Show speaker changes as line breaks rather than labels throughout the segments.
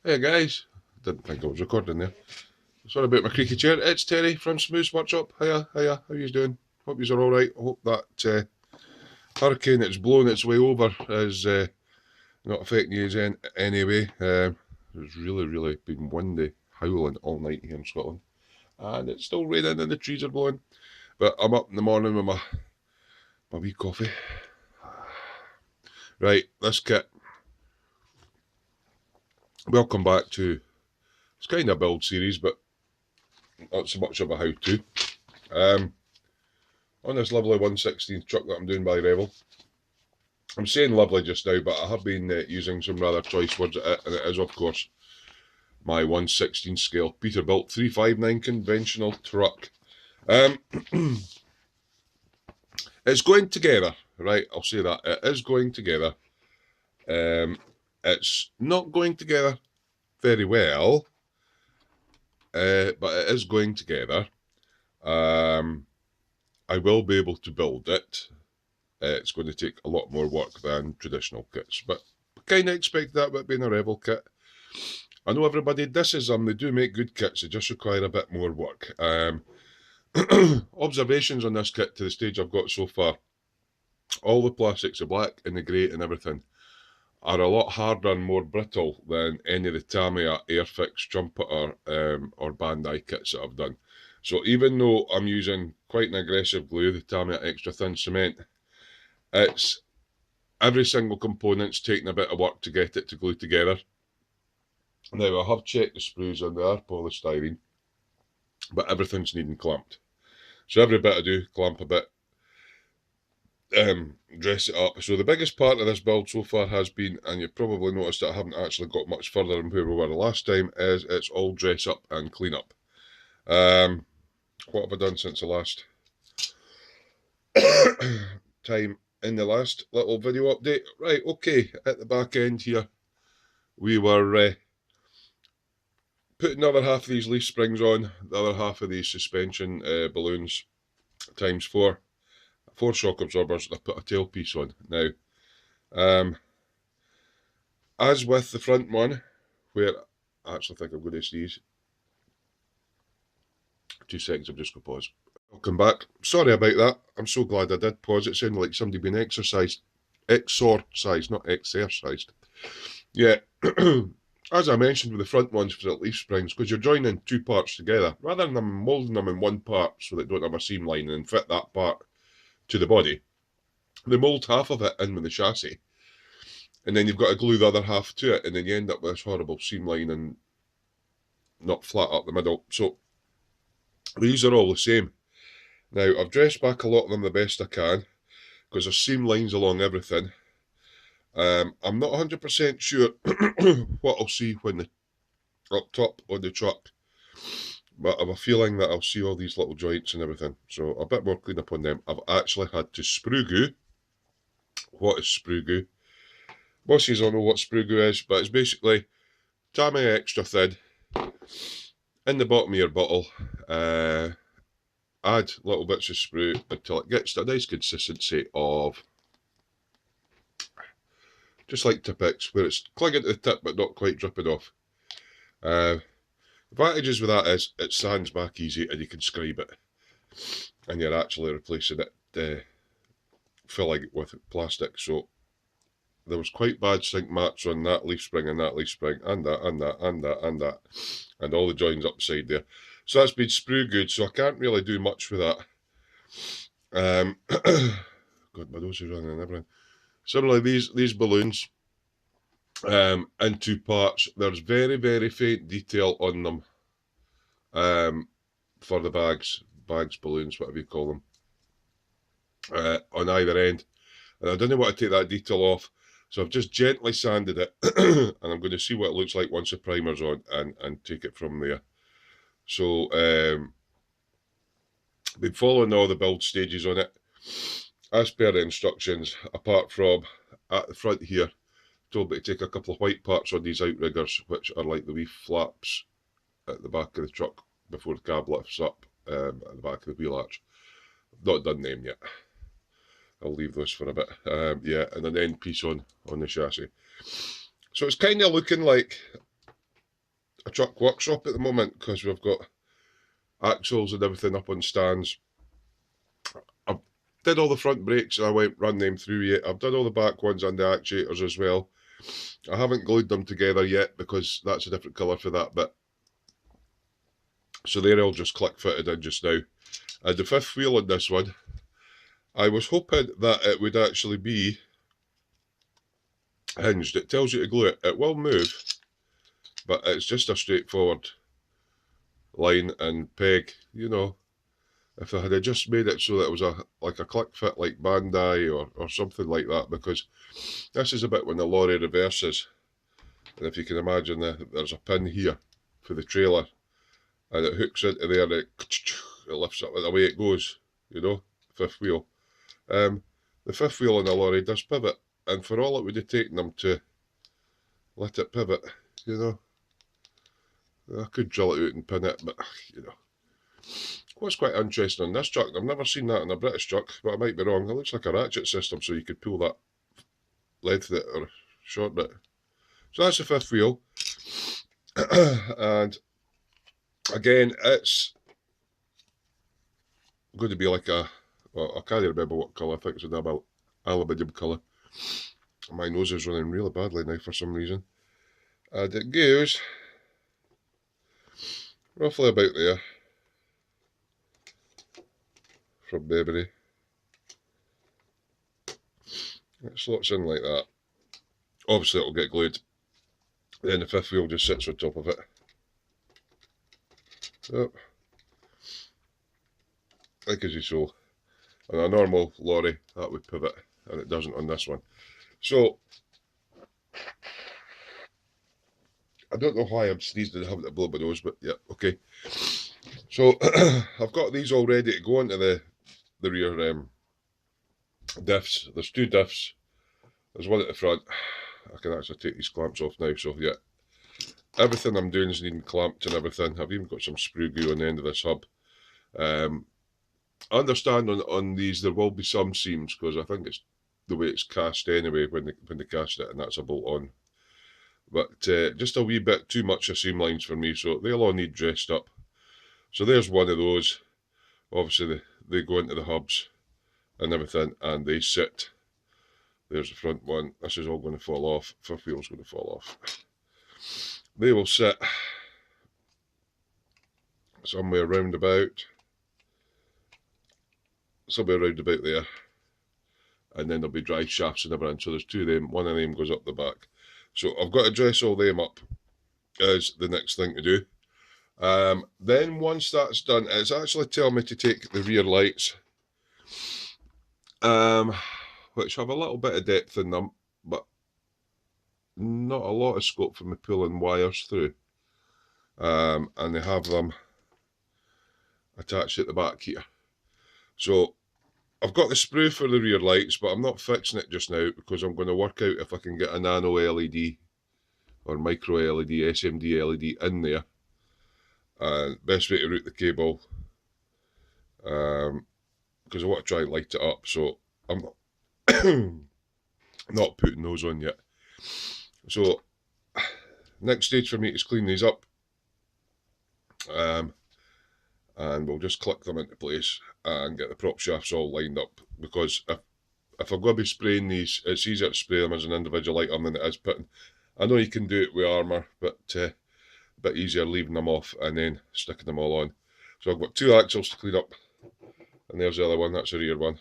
Hey guys, didn't think I was recording there. Sorry about my creaky chair. It's Terry from Smooth's Workshop. Hiya, how you doing? Hope you're all right. I hope that hurricane that's blown its way over is not affecting you in any way. It's really been windy, howling all night here in Scotland, and it's still raining and the trees are blowing. But I'm up in the morning with my wee coffee. Right, this kit. Welcome back to it's kind of a build series, but not so much of a how-to. On this lovely 1/16 truck that I'm doing by Revell. I'm saying lovely just now, but I have been using some rather choice words at it, and it is, of course, my 1/16 scale Peterbilt 359 conventional truck. It's going together, right? I'll say that. It is going together. It's not going together very well, but it is going together. I will be able to build it. It's going to take a lot more work than traditional kits, but I kind of expect that with being a Revell kit. I know everybody disses them, they do make good kits, they just require a bit more work. Observations on this kit to the stage I've got so far. All the plastics, the black and the grey and everything, are a lot harder and more brittle than any of the Tamiya Airfix, Trumpeter or Bandai kits that I've done. So even though I'm using quite an aggressive glue, the Tamiya Extra Thin Cement, it's every single component's taking a bit of work to get it to glue together. Now I have checked the sprues and they are polystyrene, but everything's needing clamped. So every bit I do, clamp a bit, dress it up. So the biggest part of this build so far has been, and you've probably noticed that I haven't actually got much further than where we were the last time, is it's all dress up and clean up. What have I done since the last time in the last little video update? Right, okay, at the back end here, we were putting the other half of these leaf springs on, the other half of these suspension balloons times 4 shock absorbers. I put a tailpiece on. Now, as with the front one, where I actually think I'm going to sneeze. 2 seconds, I'm just going to pause. Welcome back. Sorry about that. I'm so glad I did pause. It sounded like somebody being exercised. Exorcised, not exercised. Yeah. As I mentioned with the front ones for the leaf springs, because you're joining 2 parts together, rather than moulding them in one part so they don't have a seam line and fit that part to the body, they mould half of it in with the chassis, and then you've got to glue the other half to it, and then you end up with this horrible seam line and not flat up the middle. So these are all the same. Now I've dressed back a lot of them the best I can, because there's seam lines along everything. I'm not 100% sure what I'll see when the up top on the truck, but I have a feeling that I'll see all these little joints and everything, so a bit more clean up on them. I've actually had to sprue goo. What is sprue goo? Most of you don't know what sprue goo is, but it's basically Tamiya Extra Thin in the bottom of your bottle. Add little bits of sprue until it gets to a nice consistency of just like Tipp-Ex, where it's clinging to the tip but not quite dripping off. Advantages with that is it sands back easy and you can scribe it, and you're actually replacing it, filling it with plastic. So there was quite bad sink marks on that leaf spring and that leaf spring and that and all the joins up the side there. So that's been sprue good, so I can't really do much with that. God, my nose is running and everything. Similarly, these balloons, in 2 parts, there's very faint detail on them, for the bags, balloons, whatever you call them, on either end, and I didn't want to take that detail off, so I've just gently sanded it and I'm going to see what it looks like once the primer's on and take it from there. So been following all the build stages on it as per the instructions, apart from at the front here, told me to take a couple of white parts on these outriggers, which are like the wee flaps at the back of the truck before the cab lifts up, at the back of the wheel arch. I've not done them yet. I'll leave those for a bit. Yeah, and an end piece on the chassis. So it's kind of looking like a truck workshop at the moment because we've got axles and everything up on stands. I did all the front brakes and I went run them through yet. I've done all the back ones and the actuators as well. I haven't glued them together yet because that's a different colour for that bit. So they're all just click fitted in just now. And the fifth wheel on this one, I was hoping that it would actually be hinged. It tells you to glue it. It will move, but it's just a straightforward line and peg, you know. If I had just made it so that it was like a click fit like Bandai or something like that, because this is a bit when the lorry reverses, and if you can imagine there's a pin here for the trailer, and it hooks into there and it lifts up, and away it goes, you know, fifth wheel. The fifth wheel on the lorry does pivot, and for all it would have taken them to let it pivot, you know, I could drill it out and pin it, but, you know. What's quite interesting on this truck, I've never seen that in a British truck, but I might be wrong, it looks like a ratchet system, so you could pull that, lengthen it or shorten it. So that's the fifth wheel. And again, it's going to be like well, I can't remember what colour, I think it's an aluminium colour. My nose is running really badly now for some reason. And it goes roughly about there, from memory. It slots in like that. Obviously it'll get glued. Then the fifth wheel just sits on top of it. So, like as you saw, on a normal lorry that would pivot, and it doesn't on this one. So, I don't know why I'm sneezing and having to blow my nose, but yeah, okay. So, I've got these all ready to go into the rear diffs. There's two diffs. There's one at the front. I can actually take these clamps off now, so yeah. Everything I'm doing is needing clamped and everything. I've even got some sprue glue on the end of this hub. I understand on these there will be some seams because I think it's the way it's cast anyway when they cast it, and that's a bolt on. But just a wee bit too much of seam lines for me, so they'll all need dressed up. So there's one of those. Obviously they go into the hubs and everything, and they sit. There's the front one. This is all going to fall off. Fifth wheel's going to fall off. They will sit somewhere round about there, and then there'll be drive shafts and everything. So there's two of them. One of them goes up the back. So I've got to dress all them up as the next thing to do. Then once that's done, it's actually telling me to take the rear lights, which have a little bit of depth in them, but not a lot of scope for me pulling wires through. And they have them attached at the back here. So I've got the sprue for the rear lights, but I'm not fixing it just now because I'm going to work out if I can get a nano LED or micro LED, SMD LED in there. And best way to route the cable, because I want to try and light it up, so I'm not putting those on yet. So next stage for me is clean these up, and we'll just click them into place and get the prop shafts all lined up, because if I'm going to be spraying these, it's easier to spray them as an individual item than it is putting. I know you can do it with armour, but a bit easier leaving them off and then sticking them all on. So I've got two axles to clean up, and there's the other one, that's the rear one.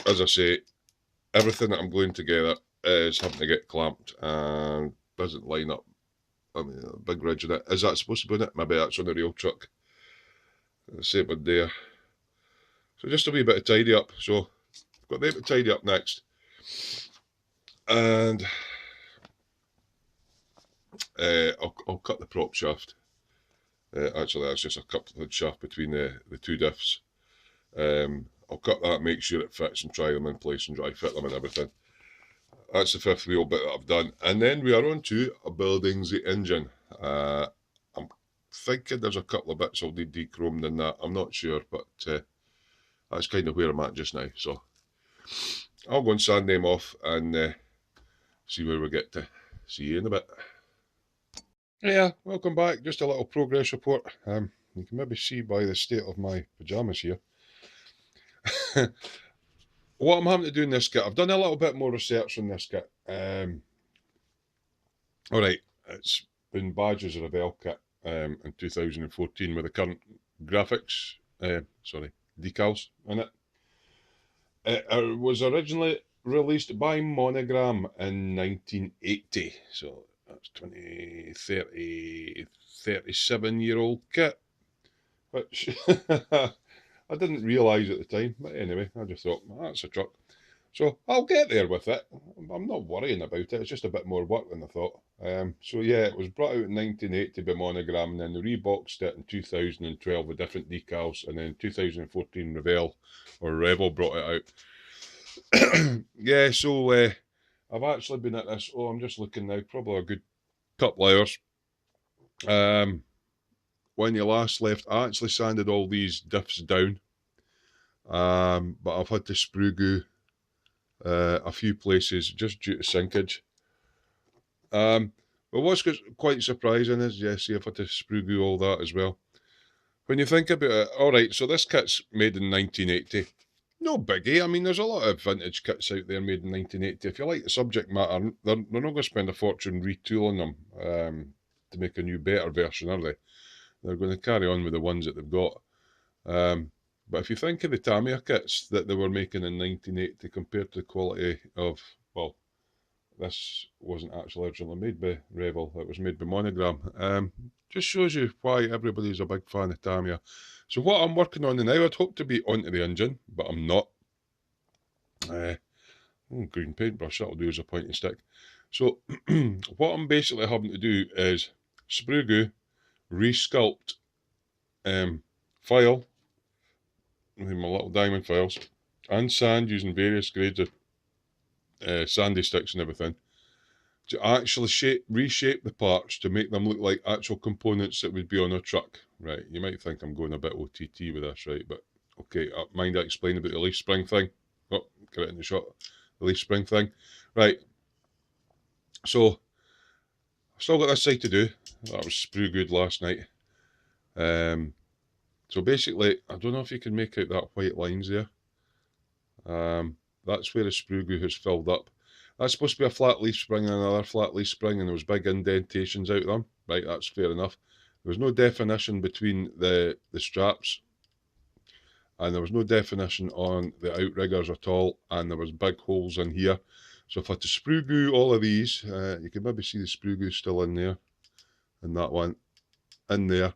As I say, everything that I'm gluing together is having to get clamped and doesn't line up. I mean, a big ridge in it. Is that supposed to be in it? Maybe that's on the real truck. The same one there. So just a wee bit of tidy up. So I've got them to tidy up next. And I'll cut the prop shaft. Actually, that's just a coupling shaft between the two diffs. I'll cut that, make sure it fits, and try them in place and dry fit them and everything. That's the fifth wheel bit that I've done. And then we are on to building the engine. I'm thinking there's a couple of bits I'll need dechromed in that. I'm not sure, but that's kind of where I'm at just now. So I'll go and sand them off and see where we get to. See you in a bit. Yeah, welcome back. Just a little progress report. You can maybe see by the state of my pyjamas here. What I'm having to do in this kit, I've done a little bit more research on this kit. All right, it's been Badger's Revell kit in 2014 with the current graphics, decals on it. It was originally released by Monogram in 1980, so that's 37-year-old kit, which I didn't realise at the time, but anyway, I just thought, that's a truck. So I'll get there with it. I'm not worrying about it. It's just a bit more work than I thought. So yeah, it was brought out in 1980 by Monogram, and then they reboxed it in 2012 with different decals, and then 2014 Revell brought it out. Yeah, so I've actually been at this. Oh, I'm just looking now. Probably a good couple hours. When you last left, I actually sanded all these diffs down, but I've had to sprue goo a few places just due to sinkage. But what's quite surprising is, yeah, see, I've had to sprue goo all that as well. When you think about it, all right, so this kit's made in 1980. No biggie. I mean, there's a lot of vintage kits out there made in 1980. If you like the subject matter, they're not going to spend a fortune retooling them to make a new, better version, are they? They're going to carry on with the ones that they've got. But if you think of the Tamiya kits that they were making in 1980 compared to the quality of, well, this wasn't actually originally made by Revell, it was made by Monogram. Just shows you why everybody's a big fan of Tamiya. So what I'm working on now, I'd hope to be onto the engine, but I'm not. Green paintbrush, that'll do as a pointing stick. So what I'm basically having to do is sprue goo, resculpt, file, with my little diamond files, and sand using various grades of sandy sticks and everything, to actually reshape the parts to make them look like actual components that would be on a truck. Right, you might think I'm going a bit OTT with this, right? But okay, mind I explain about the leaf spring thing? Oh, get it in the shot. The leaf spring thing. Right, so I've still got this side to do. That was sprue good last night. So basically, I don't know if you can make out that white lines there. That's where the sprue goo has filled up. That's supposed to be a flat leaf spring and another flat leaf spring, and there was big indentations out of them. Right, that's fair enough. There was no definition between the straps, and there was no definition on the outriggers at all, and there was big holes in here. So if I had to sprue goo all of these, you can maybe see the sprue goo still in there, and that one in there.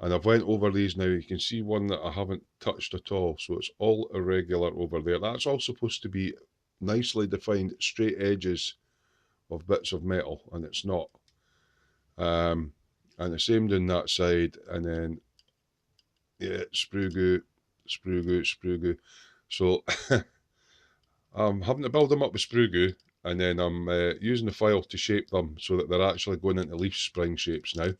And I've went over these now. You can see one that I haven't touched at all, so it's all irregular over there. That's all supposed to be nicely defined straight edges of bits of metal, and it's not. And the same down that side, and then yeah, sprue goo, sprue goo, sprue goo. So I'm having to build them up with sprue goo, and then I'm using the file to shape them so that they're actually going into leaf spring shapes now.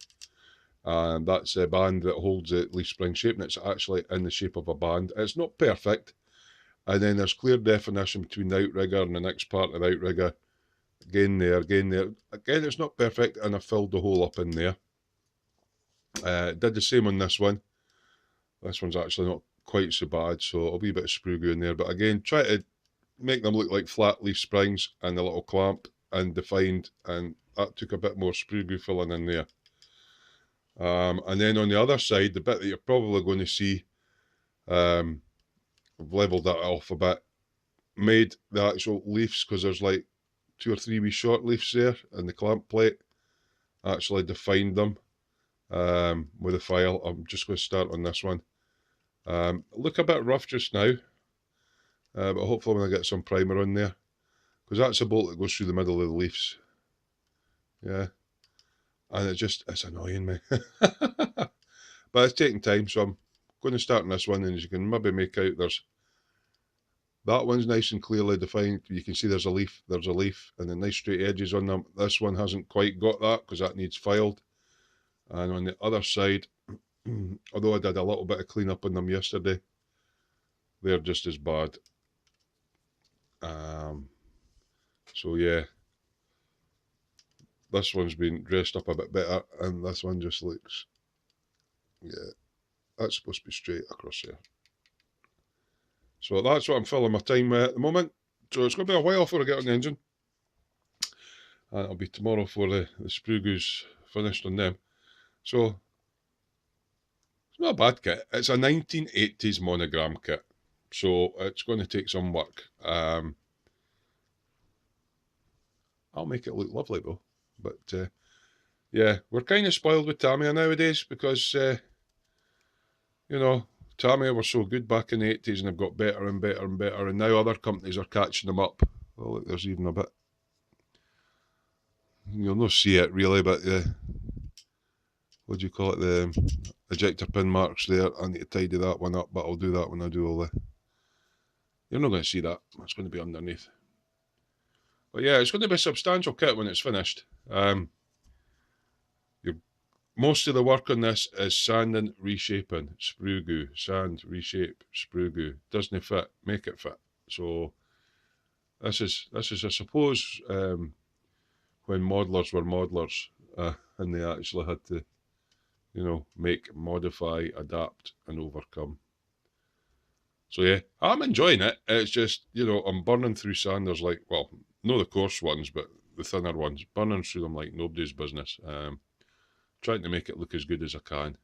And that's a band that holds the leaf spring shape, and it's actually in the shape of a band. It's not perfect, and then there's clear definition between the outrigger and the next part of the outrigger. Again there, again there. Again, it's not perfect, and I filled the hole up in there. Did the same on this one. This one's actually not quite so bad, so a wee bit of sprue goo in there. But again, try to make them look like flat leaf springs and the little clamp and defined, and that took a bit more sprue goo filling in there. And then on the other side, the bit that you're probably going to see, I've levelled that off a bit, made the actual leaves, because there's like 2 or 3 wee short leaves there, and the clamp plate actually defined them with a file. I'm just going to start on this one. Look a bit rough just now, but hopefully when I get some primer on there, because that's a bolt that goes through the middle of the leaves. Yeah, and it's annoying me. But it's taking time, so I'm going to start on this one, and as you can maybe make out, that one's nice and clearly defined. You can see there's a leaf, and the nice straight edges on them. This one hasn't quite got that, because that needs filed. And on the other side, although I did a little bit of cleanup on them yesterday, they're just as bad. So yeah, this one's been dressed up a bit better, and this one just looks, yeah, that's supposed to be straight across there. So that's what I'm filling my time with at the moment. So it's going to be a while before I get on the engine. And it'll be tomorrow for the sprue goes finished on them. So it's not a bad kit. It's a 1980s Monogram kit. So it's going to take some work. I'll make it look lovely though. But yeah, we're kind of spoiled with Tamiya nowadays because, you know, Tamiya were so good back in the 80s and they've got better and better and better. And now other companies are catching them up. Oh, look, there's even a bit. You'll not see it really, but what do you call it? The ejector pin marks there. I need to tidy that one up, but I'll do that when I do all the... You're not going to see that. It's going to be underneath. But yeah, it's going to be a substantial kit when it's finished. Most of the work on this is sanding, reshaping, sprue goo, sand, reshape, sprue goo. Doesn't fit, make it fit. So this is I suppose, when modelers were modelers, and they actually had to, you know, make, modify, adapt, and overcome. So yeah, I'm enjoying it. It's just, you know, I'm burning through sanders like, well, not the coarse ones, but the thinner ones. Burning through them like nobody's business. Trying to make it look as good as I can.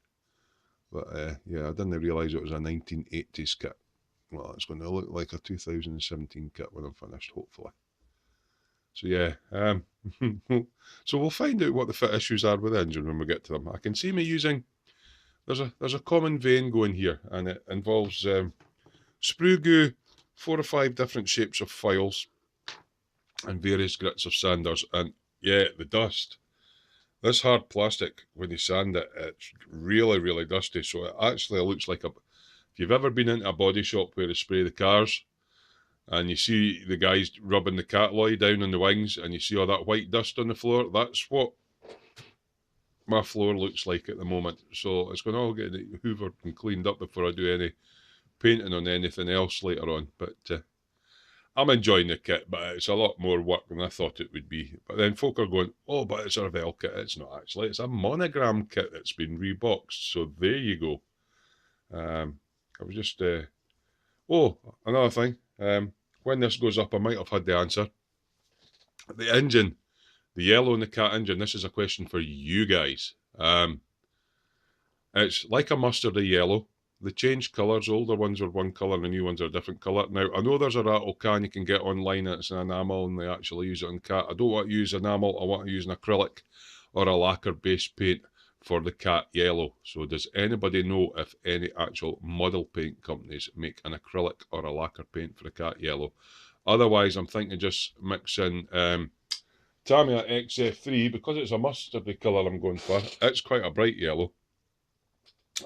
But yeah, I didn't realise it was a 1980s kit. Well, it's going to look like a 2017 kit when I'm finished, hopefully. So yeah, so we'll find out what the fit issues are with the engine when we get to them. I can see me using, there's a common vein going here, and it involves sprue goo, 4 or 5 different shapes of files, and various grits of sanders, and yeah, the dust. This hard plastic, when you sand it, it's really, really dusty. So it actually looks like if you've ever been into a body shop where they spray the cars, and you see the guys rubbing the cat lolly down on the wings, and you see all that white dust on the floor, that's what my floor looks like at the moment. So it's going to all get hoovered and cleaned up before I do any painting on anything else later on. But I'm enjoying the kit, but it's a lot more work than I thought it would be. But then folk are going, oh, but it's a Revell kit. It's not actually. It's a Monogram kit that's been reboxed. So there you go. I was just... oh, another thing. When this goes up, I might have had the answer. The engine, the yellow in the cat engine, this is a question for you guys. It's like a mustardy yellow. They changed colours. Older ones are one colour and the new ones are a different colour. Now, I know there's a rattle can you can get online and it's an enamel and they actually use it on cat. I don't want to use enamel. I want to use an acrylic or a lacquer-based paint for the cat yellow. So does anybody know if any actual model paint companies make an acrylic or a lacquer paint for the cat yellow? Otherwise, I'm thinking just mixing Tamiya XF3, because it's a mustardy colour I'm going for. It's quite a bright yellow.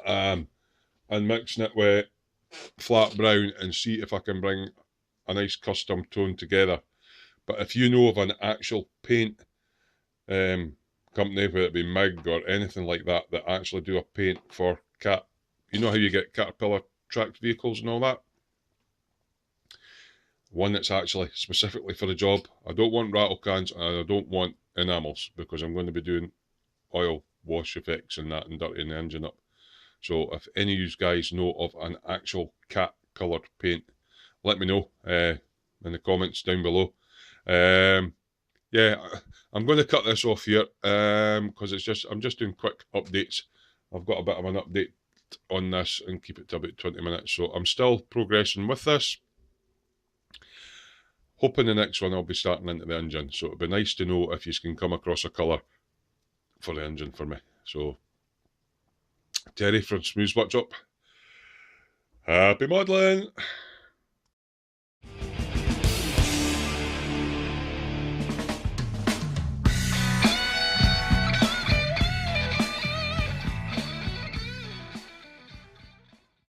And mixing it with flat brown and see if I can bring a nice custom tone together. But if you know of an actual paint company, whether it be MIG or anything like that, that actually do a paint for cat, you know how you get Caterpillar tracked vehicles and all that? One that's actually specifically for the job. I don't want rattle cans and I don't want enamels, because I'm going to be doing oil wash effects and that and dirtying the engine up. So if any of you guys know of an actual cat coloured paint, let me know in the comments down below. Yeah, I'm going to cut this off here because I'm just doing quick updates. I've got a bit of an update on this and keep it to about 20 minutes. So I'm still progressing with this. Hoping the next one I'll be starting into the engine. So it'd be nice to know if you can come across a colour for the engine for me. So Terry from Smooth's Workshop, happy modelling!